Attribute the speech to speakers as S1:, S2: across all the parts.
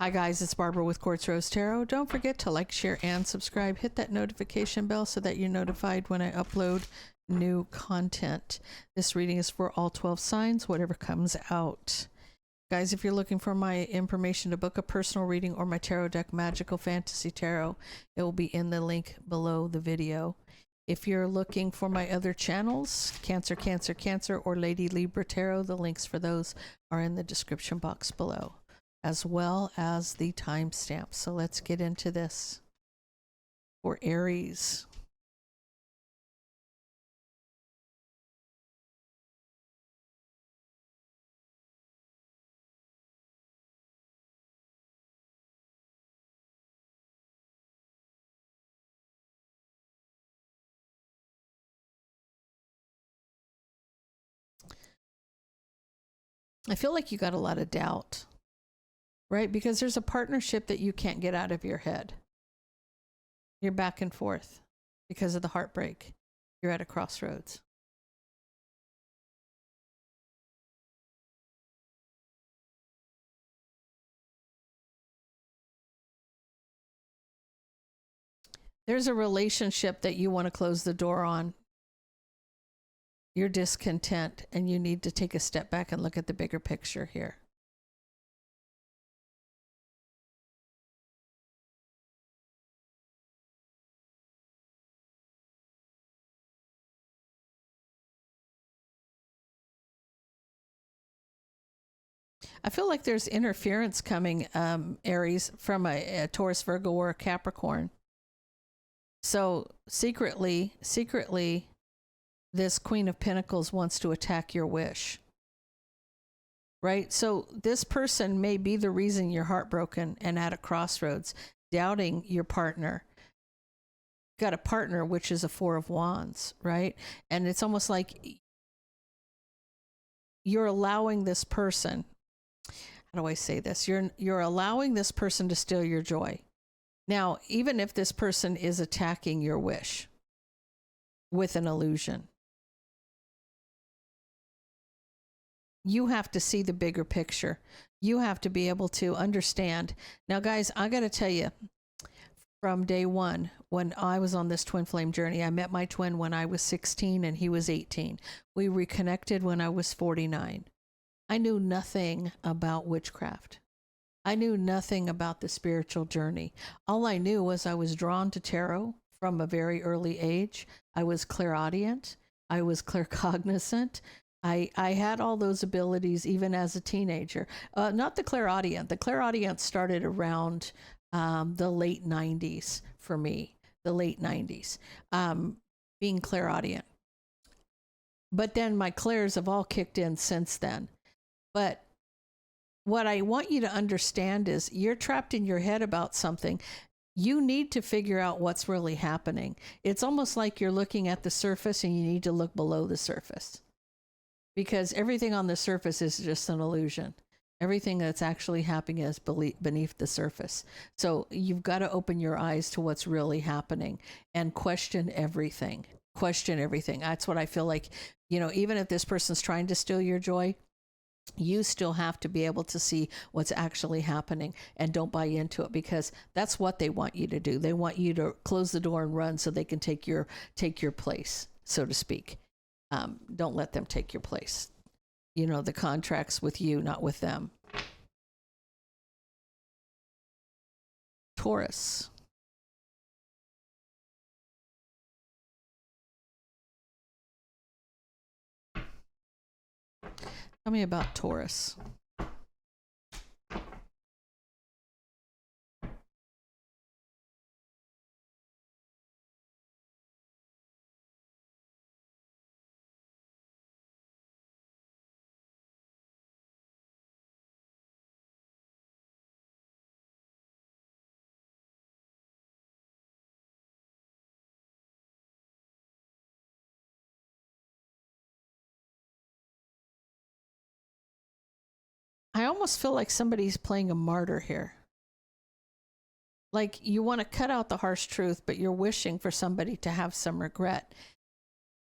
S1: Hi guys, it's Barbara with Quartz Rose Tarot. Don't forget to like, share, and subscribe. Hit that notification bell so that you're notified when I upload new content. This reading is for all 12 signs, whatever comes out. Guys, if you're looking for my information to book a personal reading or my tarot deck, Magical Fantasy Tarot, it will be in the link below the video. If you're looking for my other channels, Cancer, Cancer, Cancer, or Lady Libra Tarot, the links for those are in the description box below, as well as the timestamp. So let's get into this for Aries. I feel like you got a lot of doubt, right? Because there's a partnership that you can't get out of your head. You're back and forth because of the heartbreak. You're at a crossroads. There's a relationship that you want to close the door on. You're discontent and you need to take a step back and look at the bigger picture here. I feel like there's interference coming, Aries, from a Taurus, Virgo, or a Capricorn. So secretly, this Queen of Pentacles wants to attack your wish, right? So this person may be the reason you're heartbroken and at a crossroads, doubting your partner. Got a partner, which is a Four of Wands, right? And it's almost like you're allowing this person, how do I say this? You're allowing this person to steal your joy. Now, even if this person is attacking your wish with an illusion, you have to see the bigger picture. You have to be able to understand. Now, guys, I got to tell you, from day one, when I was on this twin flame journey, I met my twin when I was 16 and he was 18. We reconnected when I was 49. I knew nothing about witchcraft. I knew nothing about the spiritual journey. All I knew was I was drawn to tarot from a very early age. I was clairaudient. I was claircognizant. I had all those abilities even as a teenager. Not the clairaudient. The clairaudient started around the late 90s for me, the late 90s, being clairaudient. But then my clairs have all kicked in since then. But what I want you to understand is you're trapped in your head about something. You need to figure out what's really happening. It's almost like you're looking at the surface and you need to look below the surface. Because everything on the surface is just an illusion. Everything that's actually happening is beneath the surface. So you've got to open your eyes to what's really happening and question everything. Question everything. That's what I feel like, you know, even if this person's trying to steal your joy, you still have to be able to see what's actually happening and don't buy into it, because that's what they want you to do. They want you to close the door and run so they can take your place, so to speak. Don't let them take your place. You know, the contract's with you, not with them. Taurus. Tell me about Taurus. I almost feel like somebody's playing a martyr here. Like you want to cut out the harsh truth, but you're wishing for somebody to have some regret.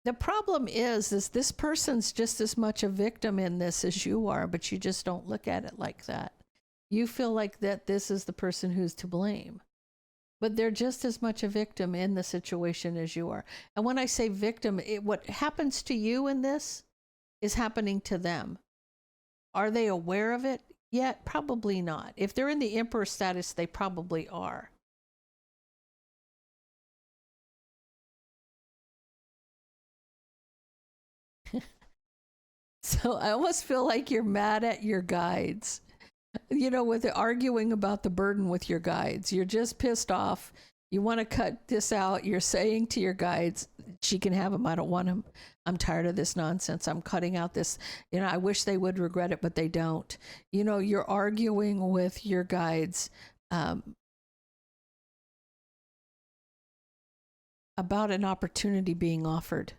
S1: The problem is this person's just as much a victim in this as you are, but you just don't look at it like that. You feel like that this is the person who's to blame. But they're just as much a victim in the situation as you are. And when I say victim, what happens to you in this is happening to them. Are they aware of it yet? Probably not. If they're in the emperor status, they probably are. So I almost feel like you're mad at your guides. You know, with the arguing about the burden with your guides. You're just pissed off. You want to cut this out. You're saying to your guides, she can have him. I don't want him. I'm tired of this nonsense. I'm cutting out this. You know, I wish they would regret it, but they don't. You know, you're arguing with your guides about an opportunity being offered.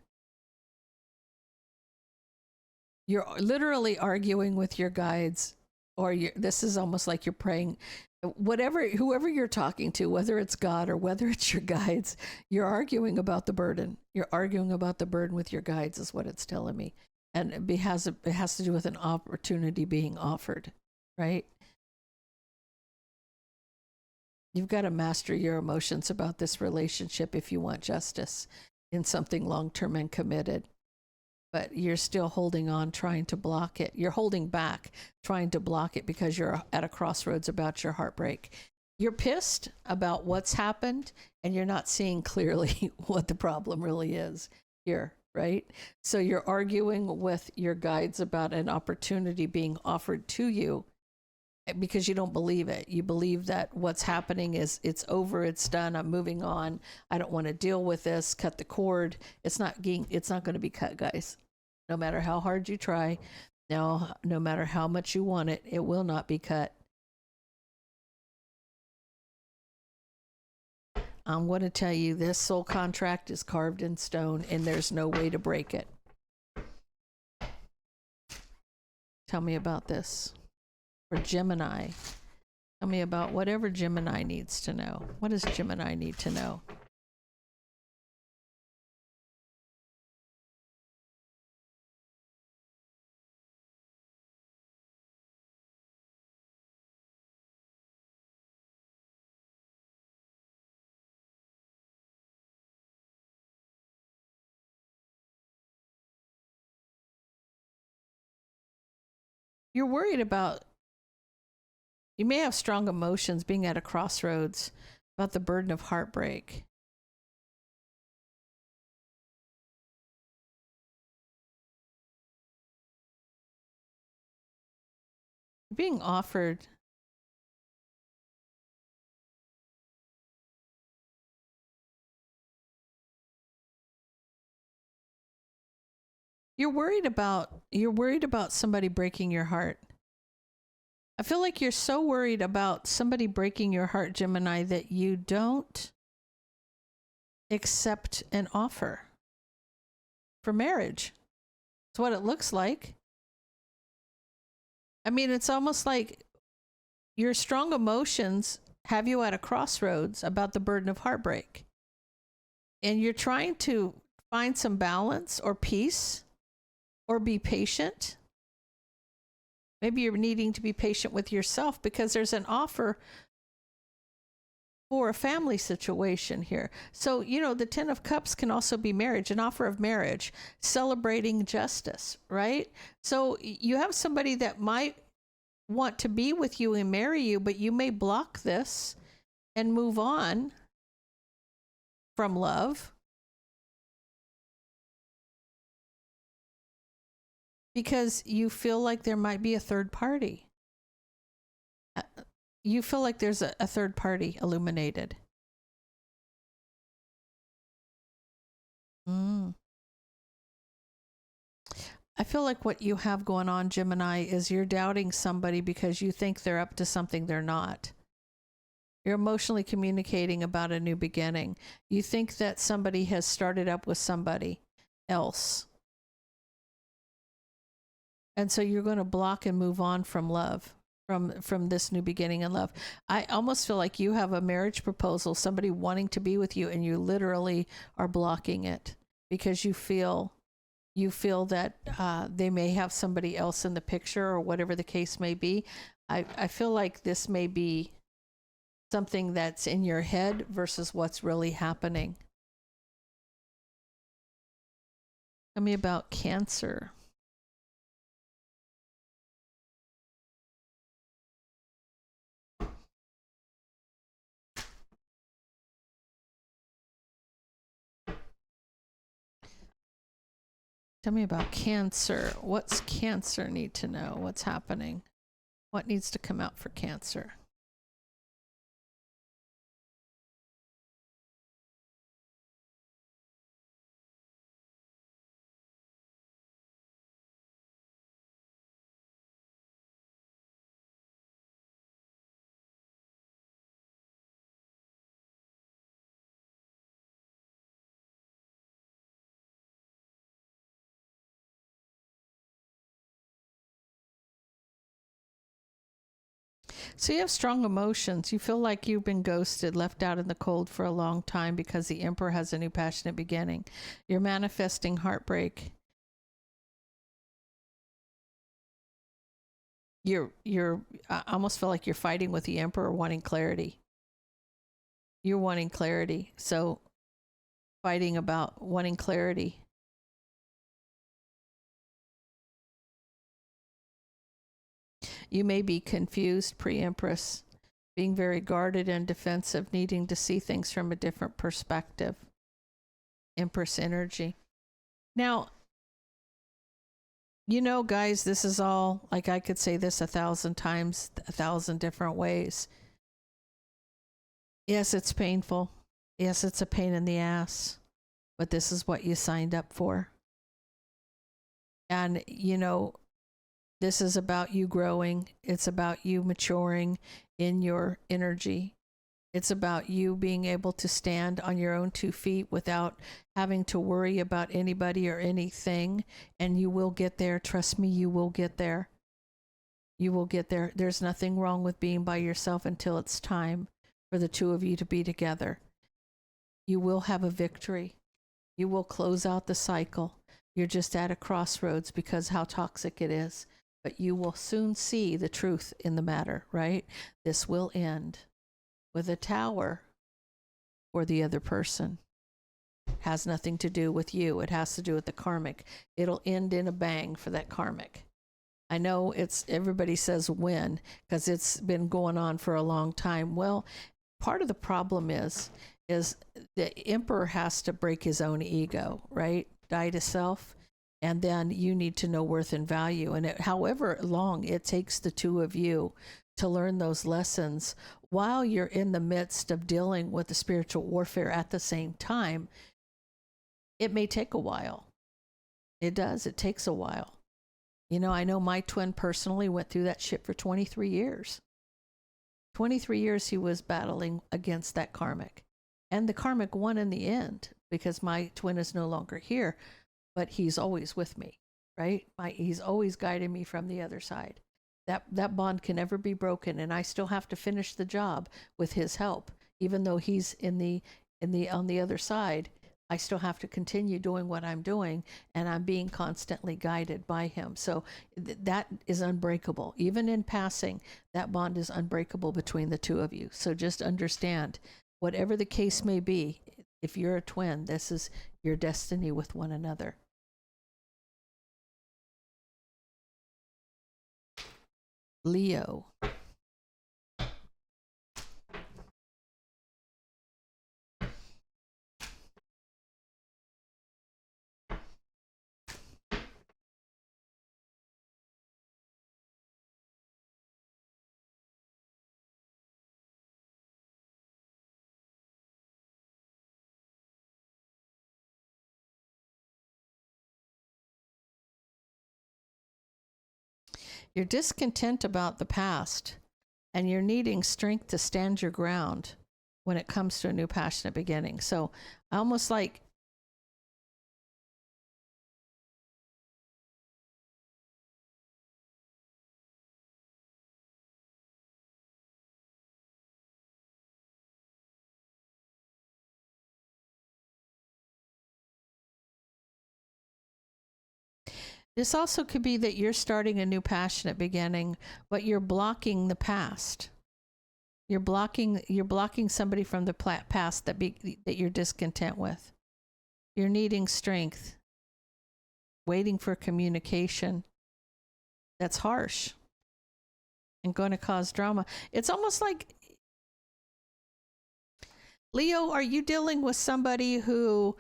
S1: You're literally arguing with your guides, or this is almost like you're praying. Whoever you're talking to, whether it's God or whether it's your guides, you're arguing about the burden. You're arguing about the burden with your guides is what it's telling me. And it has to do with an opportunity being offered, right? You've got to master your emotions about this relationship if you want justice in something long-term and committed. But you're still holding on, trying to block it. You're holding back, trying to block it because you're at a crossroads about your heartbreak. You're pissed about what's happened, and you're not seeing clearly what the problem really is here, right? So you're arguing with your guides about an opportunity being offered to you because you don't believe it. You believe that what's happening is it's over, it's done, I'm moving on. I don't want to deal with this, cut the cord. It's not going to be cut, guys. No matter how hard you try, no matter how much you want it, it will not be cut. I'm going to tell you, this soul contract is carved in stone and there's no way to break it. Tell me about this. For Gemini, tell me about whatever Gemini needs to know. What does Gemini need to know? You're worried about, you may have strong emotions being at a crossroads about the burden of heartbreak. Being offered you're worried about somebody breaking your heart. I feel like you're so worried about somebody breaking your heart, Gemini, that you don't accept an offer for marriage. It's what it looks like. I mean, it's almost like your strong emotions have you at a crossroads about the burden of heartbreak. And you're trying to find some balance or peace or be patient. Maybe you're needing to be patient with yourself because there's an offer for a family situation here. So, you know, the 10 of Cups can also be marriage, an offer of marriage, celebrating justice, right? So you have somebody that might want to be with you and marry you, but you may block this and move on from love because you feel like there might be a third party. You feel like there's a third party illuminated. I feel like what you have going on, Gemini, is you're doubting somebody because you think they're up to something they're not. You're emotionally communicating about a new beginning. You think that somebody has started up with somebody else. And so you're going to block and move on from love, from this new beginning in love. I almost feel like you have a marriage proposal, somebody wanting to be with you, and you literally are blocking it because you feel that they may have somebody else in the picture or whatever the case may be. I feel like this may be something that's in your head versus what's really happening. Tell me about Cancer. Tell me about Cancer. What's Cancer need to know? What's happening? What needs to come out for Cancer? So you have strong emotions. You feel like you've been ghosted, left out in the cold for a long time because the Emperor has a new passionate beginning. You're manifesting heartbreak. I almost feel like you're fighting with the Emperor, wanting clarity. You're wanting clarity. So fighting about wanting clarity. You may be confused, pre-Empress, being very guarded and defensive, needing to see things from a different perspective. Empress energy. Now, you know, guys, this is all, like, I could say this 1,000 times, 1,000 different ways. Yes, it's painful. Yes, it's a pain in the ass, but this is what you signed up for. And, you know, this is about you growing. It's about you maturing in your energy. It's about you being able to stand on your own 2 feet without having to worry about anybody or anything. And you will get there. Trust me, you will get there. You will get there. There's nothing wrong with being by yourself until it's time for the 2 of you to be together. You will have a victory. You will close out the cycle. You're just at a crossroads because how toxic it is. But you will soon see the truth in the matter, right? This will end with a tower for the other person. It has nothing to do with you. It has to do with the karmic. It'll end in a bang for that karmic. I know it's, everybody says when, because it's been going on for a long time. Well, part of the problem is the Emperor has to break his own ego, right? Die to self. And then you need to know worth and value. And however long it takes the 2 of you to learn those lessons while you're in the midst of dealing with the spiritual warfare at the same time, it may take a while. It does. It takes a while. You know, I know my twin personally went through that shit for 23 years. 23 years he was battling against that karmic. And the karmic won in the end because my twin is no longer here. But he's always with me, right? He's always guiding me from the other side. That bond can never be broken, and I still have to finish the job with his help, even though he's on the other side. I still have to continue doing what I'm doing, and I'm being constantly guided by him. So that is unbreakable. Even in passing, that bond is unbreakable between the 2 of you. So just understand, whatever the case may be, if you're a twin, this is your destiny with one another. Leo. You're discontent about the past, and you're needing strength to stand your ground when it comes to a new passionate beginning. So almost like This also could be that you're starting a new passionate beginning, but you're blocking the past. You're blocking somebody from the past that you're discontent with. You're needing strength, waiting for communication that's harsh and going to cause drama. It's almost like, Leo, are you dealing with somebody who,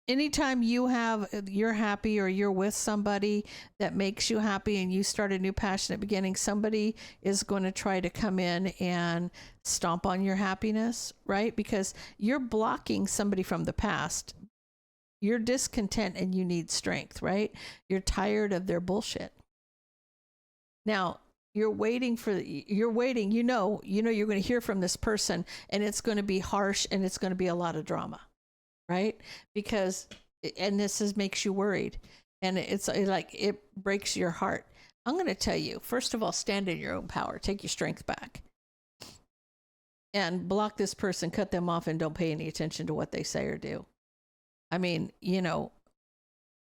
S1: anytime you're happy or you're with somebody that makes you happy and you start a new passionate beginning, somebody is going to try to come in and stomp on your happiness, right? Because you're blocking somebody from the past. You're discontent and you need strength, right? You're tired of their bullshit. Now, you're waiting, you know you're going to hear from this person, and it's going to be harsh and it's going to be a lot of drama, right? Because, and makes you worried, and it's like, it breaks your heart. I'm going to tell you, first of all, stand in your own power, take your strength back, and block this person, cut them off, and don't pay any attention to what they say or do. I mean,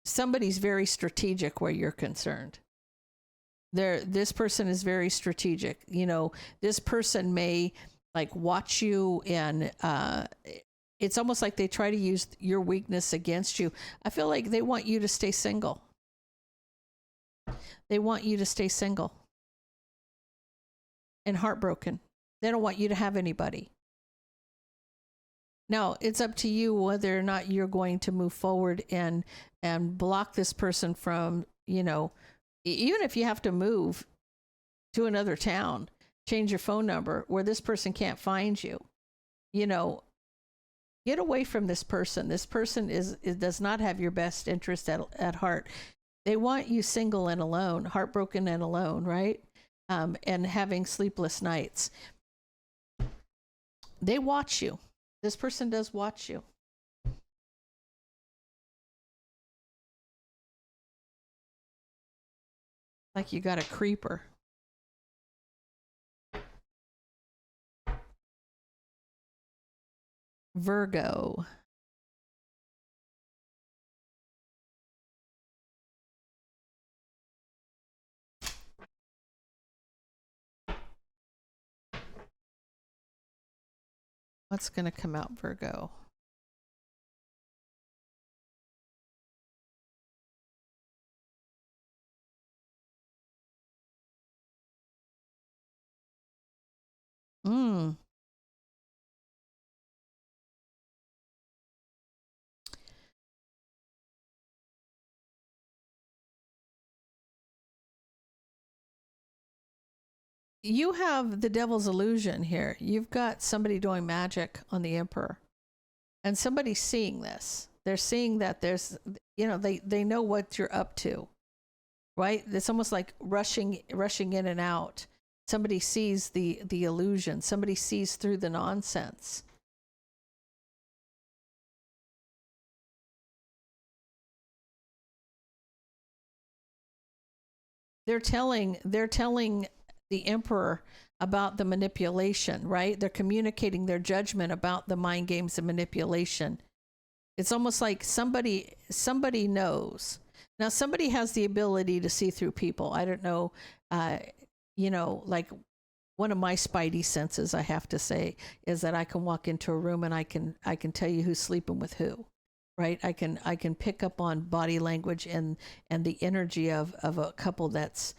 S1: somebody's very strategic where you're concerned. This person is very strategic. This person may like watch you, and it's almost like they try to use your weakness against you. I feel like they want you to stay single. They want you to stay single and heartbroken. They don't want you to have anybody. Now, it's up to you whether or not you're going to move forward and block this person from, even if you have to move to another town, change your phone number where this person can't find you, get away from this person. This person does not have your best interest at heart. They want you single and alone, heartbroken and alone, right? And having sleepless nights. They watch you. This person does watch you. Like you got a creeper. Virgo. What's going to come out, Virgo? You have the devil's illusion here. You've got somebody doing magic on the Emperor, and somebody's seeing this. They're seeing that there's, they know what you're up to, right? It's almost like rushing in and out. Somebody sees the illusion. Somebody sees through the nonsense. They're telling the Emperor about the manipulation, right? They're communicating their judgment about the mind games and manipulation. It's almost like somebody knows. Now, somebody has the ability to see through people. I don't know, like one of my spidey senses, I have to say, is that I can walk into a room and I can tell you who's sleeping with who, right? I can pick up on body language and the energy of a couple that's,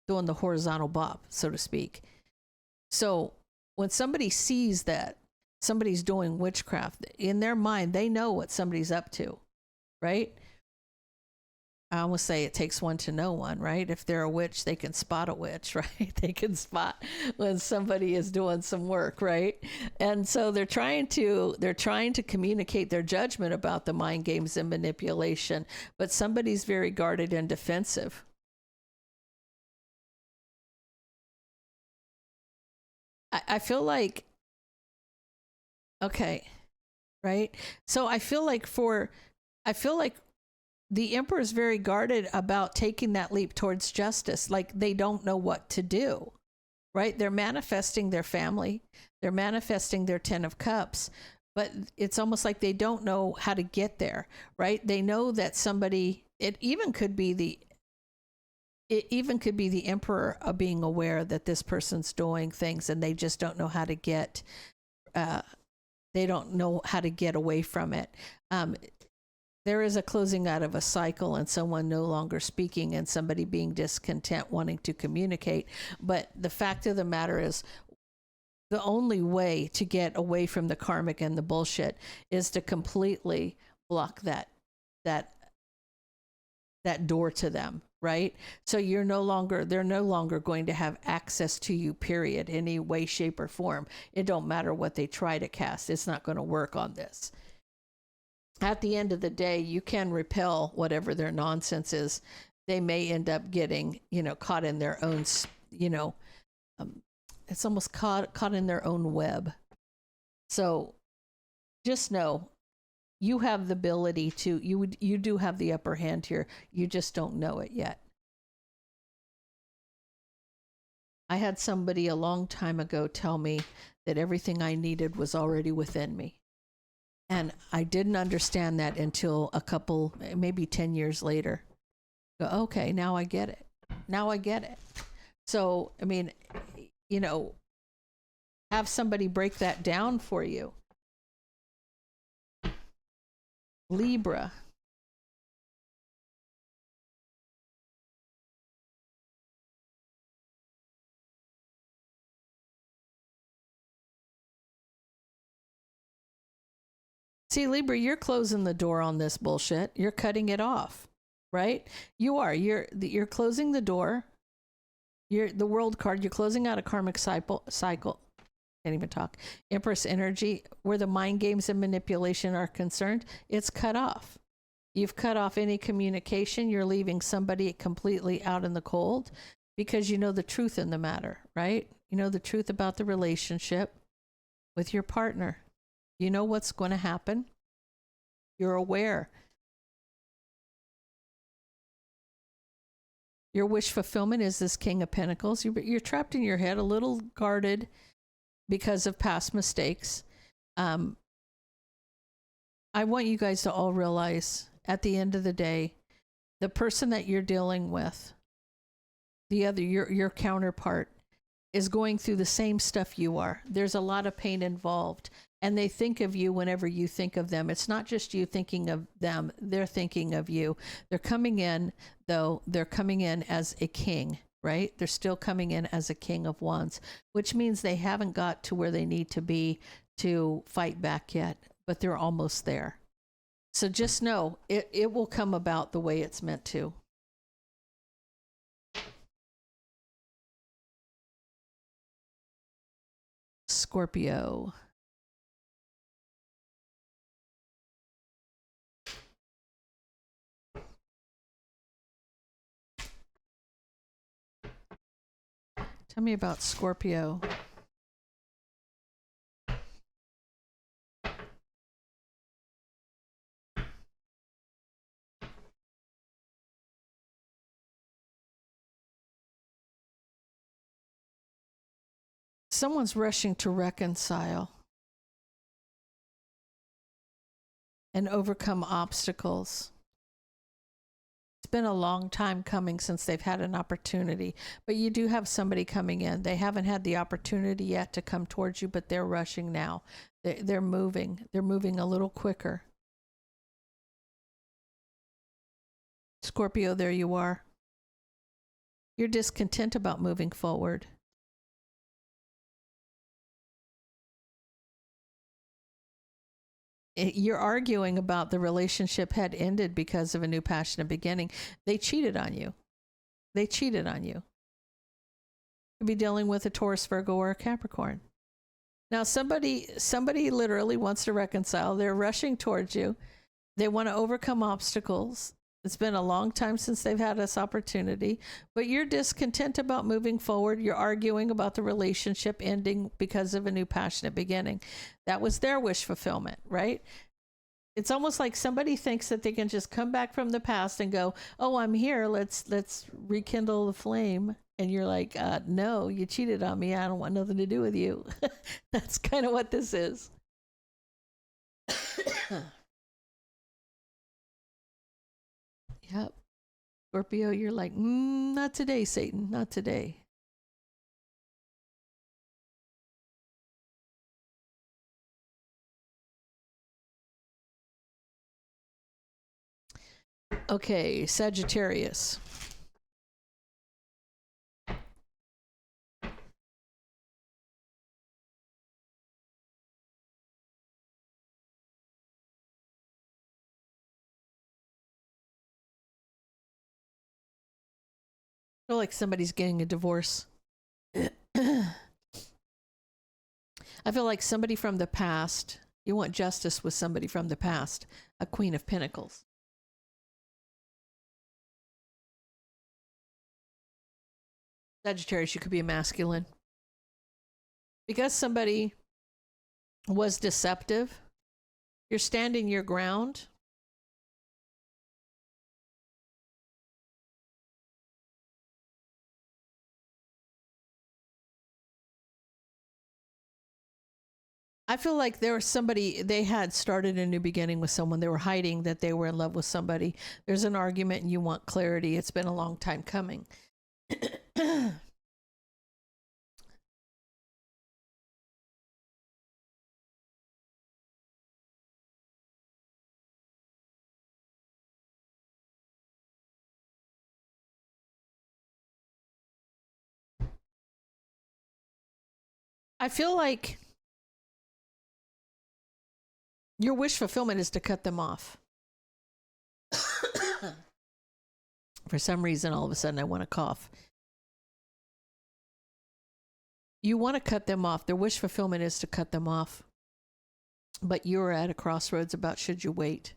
S1: doing the horizontal bob, so to speak. So when somebody sees that somebody's doing witchcraft, in their mind, they know what somebody's up to, right? I almost say it takes one to know one, right? If they're a witch, they can spot a witch, right? They can spot when somebody is doing some work, right? And so they're trying to communicate their judgment about the mind games and manipulation, but somebody's very guarded and defensive. I feel like, okay, right? So I feel like the Emperor is very guarded about taking that leap towards justice. Like they don't know what to do, right? They're manifesting their family. They're manifesting their 10 of Cups, but it's almost like they don't know how to get there, right? They know that somebody, it even could be the emperor of being aware that this person's doing things, and they just don't know how to get, they don't know how to get away from it. There is a closing out of a cycle and someone no longer speaking and somebody being discontent, wanting to communicate. But the fact of the matter is, the only way to get away from the karmic and the bullshit is to completely block that door to them, right? So they're no longer going to have access to you, period, any way, shape, or form. It don't matter what they try to cast. It's not going to work on this. At the end of the day, you can repel whatever their nonsense is. They may end up getting, caught in their own, it's almost caught in their own web. So just know you have the ability to, you do have the upper hand here. You just don't know it yet. I had somebody a long time ago tell me that everything I needed was already within me. And I didn't understand that until maybe 10 years later. Go, okay, now I get it. Now I get it. So, I mean, have somebody break that down for you. Libra. See, Libra, you're closing the door on this bullshit. You're cutting it off, right? You are. You're closing the door. You're the World card. You're closing out a karmic cycle. Can't even talk. Empress energy, where the mind games and manipulation are concerned, it's cut off. You've cut off any communication. You're leaving somebody completely out in the cold because you know the truth in the matter, right? You know the truth about the relationship with your partner. You know what's going to happen. You're aware. Your wish fulfillment is this King of Pentacles. You're trapped in your head, a little guarded because of past mistakes. I want you guys to all realize at the end of the day, the person that you're dealing with, your counterpart, is going through the same stuff you are. There's a lot of pain involved. And they think of you whenever you think of them. It's not just you thinking of them. They're thinking of you. They're coming in, though, they're coming in as a king, right? They're still coming in as a king of wands, which means they haven't got to where they need to be to fight back yet, but they're almost there. So just know it will come about the way it's meant to. Scorpio. Tell me about Scorpio. Someone's rushing to reconcile and overcome obstacles. It's been a long time coming since they've had an opportunity, but you do have somebody coming in. They haven't had the opportunity yet to come towards you, but they're rushing now. They're moving. They're moving a little quicker. Scorpio, there you are. You're discontent about moving forward. You're arguing about the relationship had ended because of a new passionate beginning. They cheated on you. They cheated on you. You'll be dealing with a Taurus, Virgo, or a Capricorn. Now, somebody literally wants to reconcile. They're rushing towards you. They want to overcome obstacles. It's been a long time since they've had this opportunity, but you're discontent about moving forward. You're arguing about the relationship ending because of a new passionate beginning. That was their wish fulfillment, right? It's almost like somebody thinks that they can just come back from the past and go, "Oh, I'm here. Let's rekindle the flame." And you're like, "No, you cheated on me. I don't want nothing to do with you." That's kind of what this is. Yep. Scorpio, you're like, not today, Satan, not today. Okay, Sagittarius. I feel like somebody's getting a divorce. I feel like somebody from the past, you want justice with somebody from the past, a Queen of Pentacles. Sagittarius, you could be a masculine. Because somebody was deceptive, you're standing your ground. I feel like there was somebody, they had started a new beginning with someone. They were hiding that they were in love with somebody. There's an argument and you want clarity. It's been a long time coming. I feel like your wish fulfillment is to cut them off. For some reason, all of a sudden, I want to cough. You want to cut them off. Their wish fulfillment is to cut them off. But you're at a crossroads about should you wait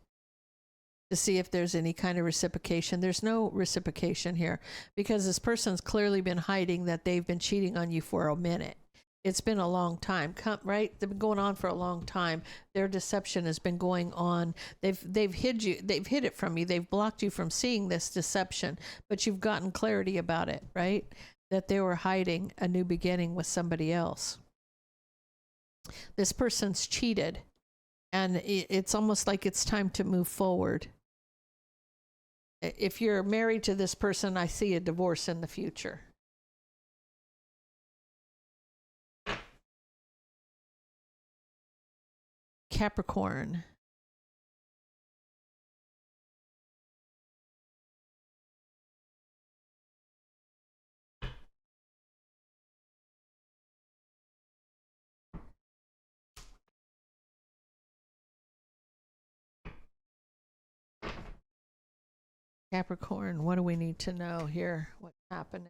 S1: to see if there's any kind of reciprocation. There's no reciprocation here because this person's clearly been hiding that they've been cheating on you for a minute. It's been a long time, right? They've been going on for a long time. Their deception has been going on. They've hid you. They've hid it from you. They've blocked you from seeing this deception, but you've gotten clarity about it, right? That they were hiding a new beginning with somebody else. This person's cheated, and it's almost like it's time to move forward. If you're married to this person, I see a divorce in the future. Capricorn. Capricorn, what do we need to know here? What's happening?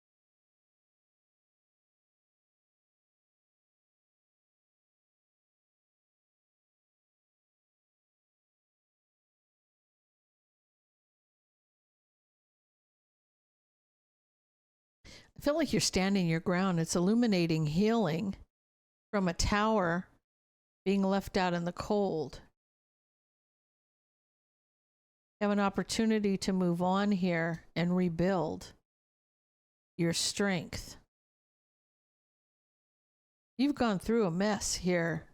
S1: I feel like you're standing your ground. It's illuminating healing from a tower being left out in the cold. You have an opportunity to move on here and rebuild your strength. You've gone through a mess here,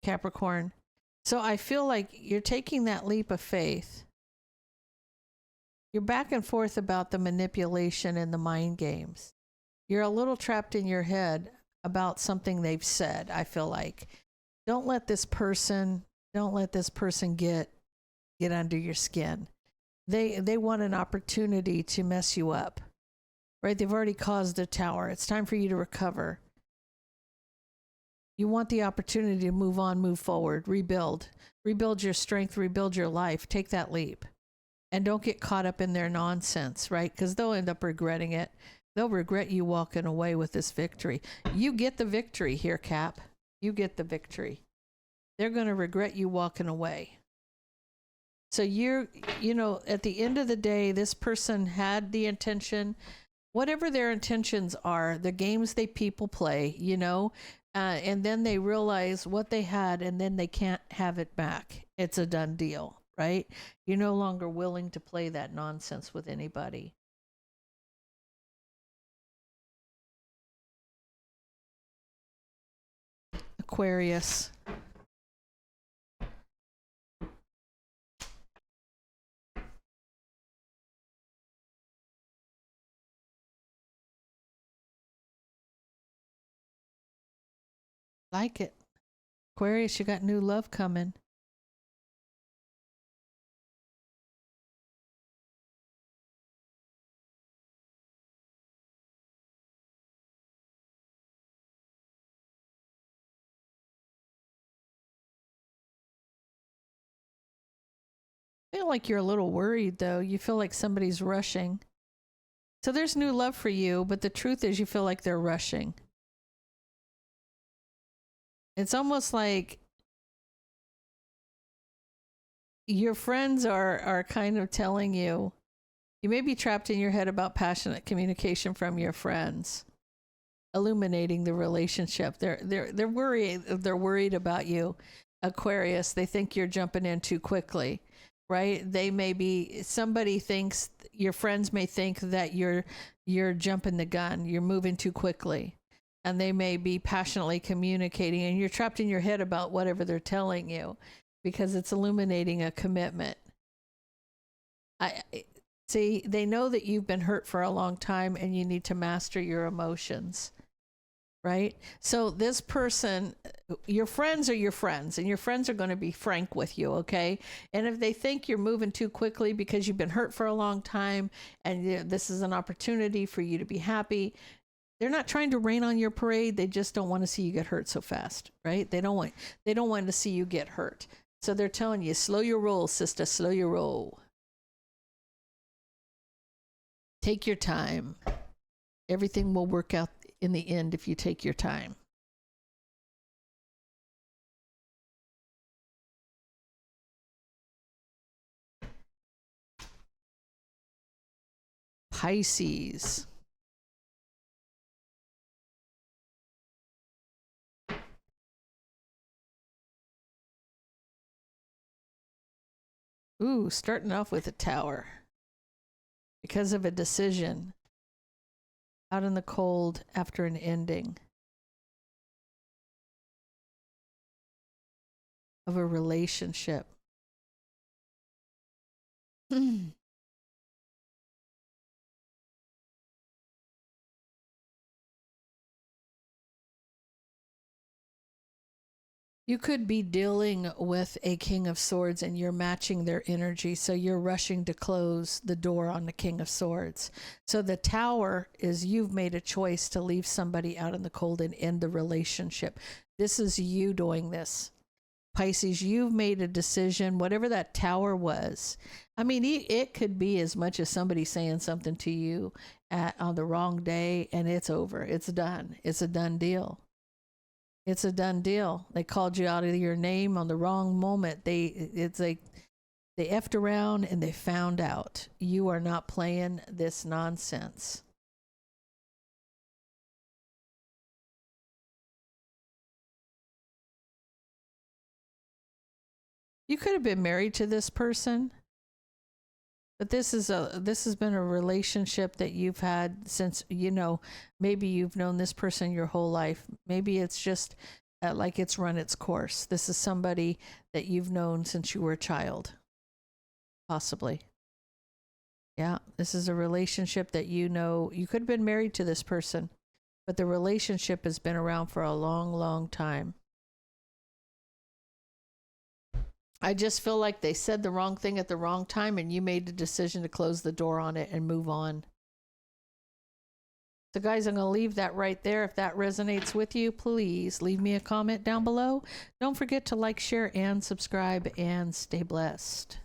S1: Capricorn. So I feel like you're taking that leap of faith. You're back and forth about the manipulation and the mind games. You're a little trapped in your head about something they've said, I feel like. Don't let this person get under your skin. They want an opportunity to mess you up. Right? They've already caused a tower. It's time for you to recover. You want the opportunity to move on, move forward, rebuild. Rebuild your strength, rebuild your life. Take that leap. And don't get caught up in their nonsense, right? Because they'll end up regretting it. They'll regret you walking away with this victory. You get the victory here, Cap. You get the victory. They're going to regret you walking away. So you know, at the end of the day, this person had the intention, whatever their intentions are, the games people play, you know, and then they realize what they had and then they can't have it back. It's a done deal, right? You're no longer willing to play that nonsense with anybody. Aquarius. Like it. Aquarius, you got new love coming. I feel like you're a little worried, though. You feel like somebody's rushing. So there's new love for you, but the truth is you feel like they're rushing. It's almost like your friends are kind of telling you, you may be trapped in your head about passionate communication from your friends, illuminating the relationship. They're worried about you, Aquarius. They think you're jumping in too quickly, right? They may be, somebody thinks, your friends may think that you're jumping the gun, you're moving too quickly, and they may be passionately communicating, and you're trapped in your head about whatever they're telling you because it's illuminating a commitment. I see, they know that you've been hurt for a long time and you need to master your emotions. Right? So this person, your friends are your friends, and your friends are going to be frank with you, okay? And if they think you're moving too quickly because you've been hurt for a long time and this is an opportunity for you to be happy, they're not trying to rain on your parade. They just don't want to see you get hurt so fast, right? They don't want to see you get hurt. So they're telling you, slow your roll, sister, slow your roll. Take your time. Everything will work out in the end if you take your time. Pisces. Ooh, starting off with a Tower. Because of a decision. Out in the cold after an ending of a relationship. You could be dealing with a King of Swords and you're matching their energy. So you're rushing to close the door on the King of Swords. So the Tower is you've made a choice to leave somebody out in the cold and end the relationship. This is you doing this. Pisces, you've made a decision, whatever that Tower was. I mean, it could be as much as somebody saying something to you on the wrong day and it's over. It's done. It's a done deal. It's a done deal. They called you out of your name on the wrong moment. It's like they effed around and they found out. You are not playing this nonsense. You could have been married to this person, but this has been a relationship that you've had since, maybe you've known this person your whole life. Maybe it's just like it's run its course. This is somebody that you've known since you were a child, possibly. Yeah, this is a relationship that you could have been married to this person, but the relationship has been around for a long, long time. I just feel like they said the wrong thing at the wrong time and you made the decision to close the door on it and move on. So guys, I'm going to leave that right there. If that resonates with you, please leave me a comment down below. Don't forget to like, share, and subscribe, and stay blessed.